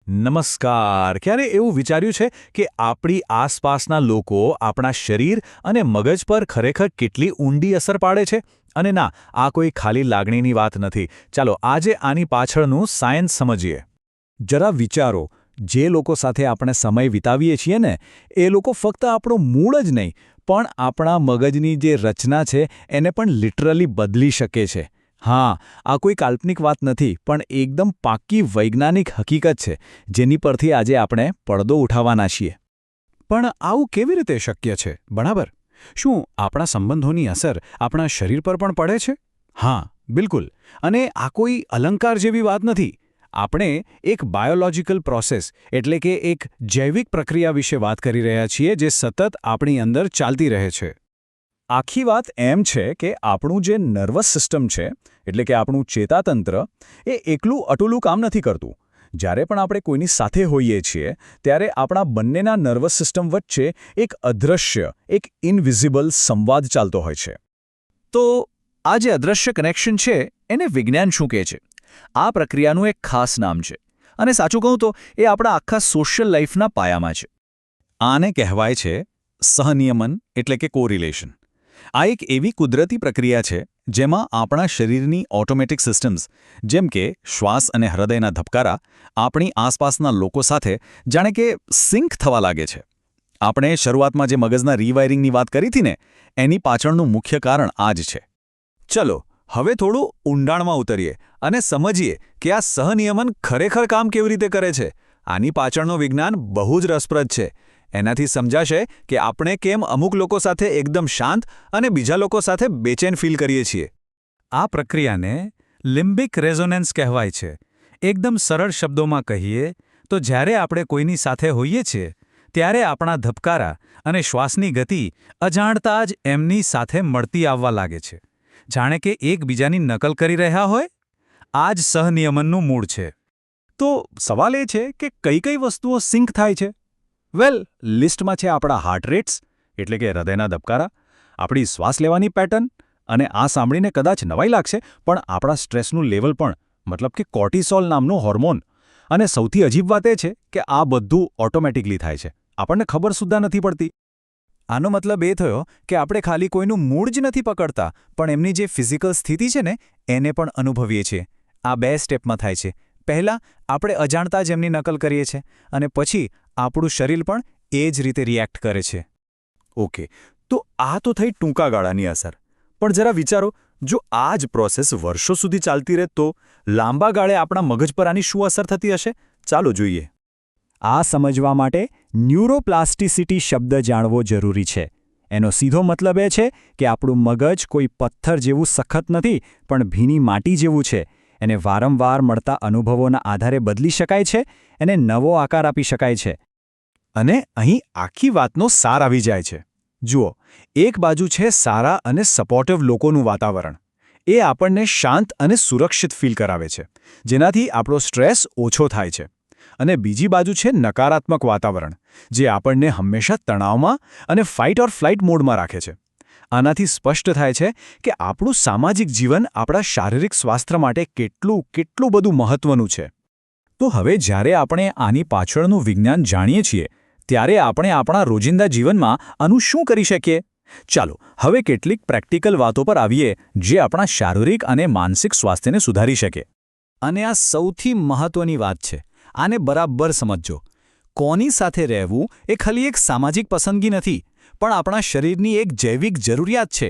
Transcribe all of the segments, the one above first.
નમસ્કાર. ક્યારે એવું વિચાર્યું છે કે આપણી આસપાસના લોકો આપણા શરીર અને મગજ પર ખરેખર કેટલી ઊંડી અસર પાડે છે? અને ના, આ કોઈ ખાલી લાગણીની વાત નથી. ચાલો આજે આની પાછળનું સાયન્સ સમજીએ. જરા વિચારો, જે લોકો સાથે આપણે સમય વિતાવીએ છીએ ને, એ લોકો ફક્ત આપણું મૂળ જ નહીં, પણ આપણા મગજની જે રચના છે એને પણ લિટરલી બદલી શકે છે. હા, આ કોઈ કાલ્પનિક વાત નથી, પણ એકદમ પાક્કી વૈજ્ઞાનિક હકીકત છે, જેની પરથી આજે આપણે પડદો ઉઠાવવાના છીએ. પણ આવું કેવી રીતે શક્ય છે, બરાબર? શું આપણા સંબંધોની અસર આપણા શરીર પર પણ પડે છે? હા, બિલકુલ. અને આ કોઈ અલંકાર જેવી વાત નથી. આપણે એક બાયોલોજિકલ પ્રોસેસ એટલે કે એક જૈવિક પ્રક્રિયા વિશે વાત કરી રહ્યા છીએ, જે સતત આપણી અંદર ચાલતી રહે છે. આખી વાત એમ છે કે આપણું જે નર્વસ સિસ્ટમ છે, એટલે કે આપણું ચેતાતંત્ર, એ એકલું અટુલું કામ નથી કરતું. જ્યારે પણ આપણે કોઈની સાથે હોઈએ છીએ, ત્યારે આપણા બંનેના નર્વસ સિસ્ટમ વચ્ચે એક અદૃશ્ય, એક ઇનવિઝિબલ સંવાદ ચાલતો હોય છે. તો આ જે અદૃશ્ય કનેક્શન છે, એને વિજ્ઞાન શું કહે છે? આ પ્રક્રિયાનું એક ખાસ નામ છે. અને સાચું કહું તો એ આપણા આખા સોશિયલ લાઈફના પાયામાં છે. આને કહેવાય છે સહનિયમન, એટલે કે કોરિલેશન. આ એક એવી કુદરતી પ્રક્રિયા છે જેમાં આપણા શરીરની ઓટોમેટિક સિસ્ટમ્સ, જેમ કે શ્વાસ અને હૃદયના ધબકારા, આપણી આસપાસના લોકો સાથે જાણે કે સિંક થવા લાગે છે. આપણે શરૂઆતમાં જે મગજના રીવાયરિંગની વાત કરી હતી ને, એની પાછળનું મુખ્ય કારણ આ જ છે. ચલો, હવે થોડું ઊંડાણમાં ઉતરીએ અને સમજીએ કે આ સહનિયમન ખરેખર કામ કેવી રીતે કરે છે. આની પાછળનું વિજ્ઞાન બહુ જ રસપ્રદ છે. એનાથી સમજાશે કે આપણે કેમ અમુક લોકો સાથે એકદમ શાંત અને બીજા લોકો સાથે બેચેન ફીલ કરીએ છીએ. આ પ્રક્રિયાને લિમ્બિક રેઝોનન્સ કહેવાય છે. એકદમ સરળ શબ્દોમાં કહીએ તો જ્યારે આપણે કોઈની સાથે હોઈએ છીએ, ત્યારે આપણા ધબકારા અને શ્વાસની ગતિ અજાણતા જ એમની સાથે મળતી આવવા લાગે છે. જાણે કે એકબીજાની નકલ કરી રહ્યા હોય. આ જ સહનિયમનનું મૂળ છે. તો સવાલ એ છે કે કઈ કઈ વસ્તુઓ સિંક થાય છે? લિસ્ટમાં છે આપણા હાર્ટ રેટ્સ, એટલે કે હૃદયના ધબકારા, આપણી શ્વાસ લેવાની પેટર્ન, અને આ સાંભળીને કદાચ નવાઈ લાગશે, પણ આપણા સ્ટ્રેસનું લેવલ પણ, મતલબ કે કોર્ટિસોલ નામનું હોર્મોન. અને સૌથી અજીબ વાત એ છે કે આ બધું ઓટોમેટિકલી થાય છે. આપણને ખબર સુદ્ધા નથી પડતી. આનો મતલબ એ થયો કે આપણે ખાલી કોઈનું મૂળ જ નથી પકડતા, પણ એમની જે ફિઝિકલ સ્થિતિ છે ને, એને પણ અનુભવીએ છીએ. આ 2 સ્ટેપમાં થાય છે. પહેલાં આપણે અજાણતા જ એમની નકલ કરીએ છીએ, અને પછી આપણું શરીર પણ એ જ રીતે રિએક્ટ કરે છે. ઓકે, તો આ તો થઈ ટૂંકા ગાળાની અસર. પણ જરા વિચારો, જો આ જ પ્રોસેસ વર્ષો સુધી ચાલતી રહે તો લાંબા ગાળે આપણા મગજ પર આની શું અસર થતી હશે? ચાલો જોઈએ. આ સમજવા માટે ન્યુરોપ્લાસ્ટિસિટી શબ્દ જાણવો જરૂરી છે. એનો સીધો મતલબ એ છે કે આપણું મગજ કોઈ પથ્થર જેવું સખત નથી, પણ ભીની માટી જેવું છે. એને વારંવાર મળતા અનુભવોના આધારે બદલી શકાય છે, એને નવો આકાર આપી શકાય છે. અને અહીં આખી વાતનો સાર આવી જાય છે. જુઓ, એક બાજુ છે સારા અને સપોર્ટિવ લોકોનું વાતાવરણ. એ આપણને શાંત અને સુરક્ષિત ફીલ કરાવે છે, જેનાથી આપણો સ્ટ્રેસ ઓછો થાય છે. અને બીજી બાજુ છે નકારાત્મક વાતાવરણ, જે આપણને હંમેશા તણાવમાં અને ફાઇટ ઓર ફ્લાઇટ મોડમાં રાખે છે. આનાથી સ્પષ્ટ થાય છે કે આપણું સામાજિક જીવન આપણા શારીરિક સ્વાસ્થ્ય માટે કેટલું બધું મહત્વનું છે. તો હવે જ્યારે આપણે આની પાછળનું વિજ્ઞાન જાણીએ છીએ, ત્યારે આપણે આપણા રોજિંદા જીવનમાં આનું શું કરી શકીએ? ચાલો, હવે કેટલીક પ્રેક્ટિકલ વાતો પર આવીએ, જે આપણા શારીરિક અને માનસિક સ્વાસ્થ્યને સુધારી શકે. અને આ સૌથી મહત્વની વાત છે. આને બરાબર સમજજો. કોની સાથે રહેવું એ ખાલી એક સામાજિક પસંદગી નથી, પણ આપણા શરીરની એક જૈવિક જરૂરિયાત છે.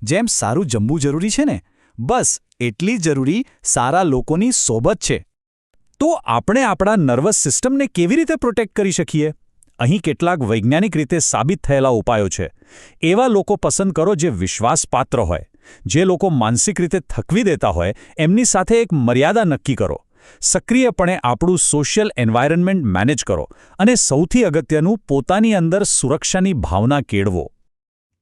જેમ સારું જમવું જરૂરી છે ને, બસ એટલી જરૂરી સારા લોકોની સોબત છે. તો આપણે આપણા નર્વસ સિસ્ટમને કેવી રીતે પ્રોટેક્ટ કરી શકીએ? અહીં કેટલાક વૈજ્ઞાનિક રીતે સાબિત થયેલા ઉપાયો છે. એવા લોકો પસંદ કરો જે વિશ્વાસપાત્ર હોય. જે લોકો માનસિક રીતે થકવી દેતા હોય, એમની સાથે એક મર્યાદા નક્કી કરો. સક્રિયપણે આપણું સોશિયલ એન્વાયરનમેન્ટ મેનેજ કરો. અને સૌથી અગત્યનું, પોતાની અંદર સુરક્ષાની ભાવના કેળવો.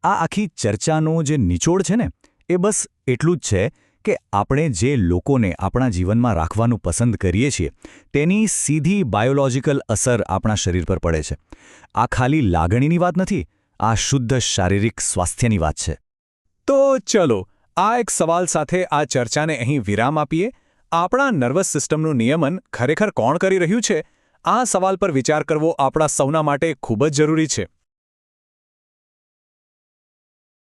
આ આખી ચર્ચાનો જે નિચોડ છે ને, એ બસ એટલું જ છે કે આપણે જે લોકોને આપણા જીવનમાં રાખવાનું પસંદ કરીએ છીએ, તેની સીધી બાયોલોજિકલ અસર આપણા શરીર પર પડે છે. આ ખાલી લાગણીની વાત નથી, આ શુદ્ધ શારીરિક સ્વાસ્થ્યની વાત છે. તો ચલો, આ એક સવાલ સાથે આ ચર્ચાને અહીં વિરામ આપીએ. આપણા નર્વસ સિસ્ટમનું નિયમન ખરેખર કોણ કરી રહ્યું છે? આ સવાલ પર વિચાર કરવો આપણા સૌના માટે ખૂબ જ જરૂરી છે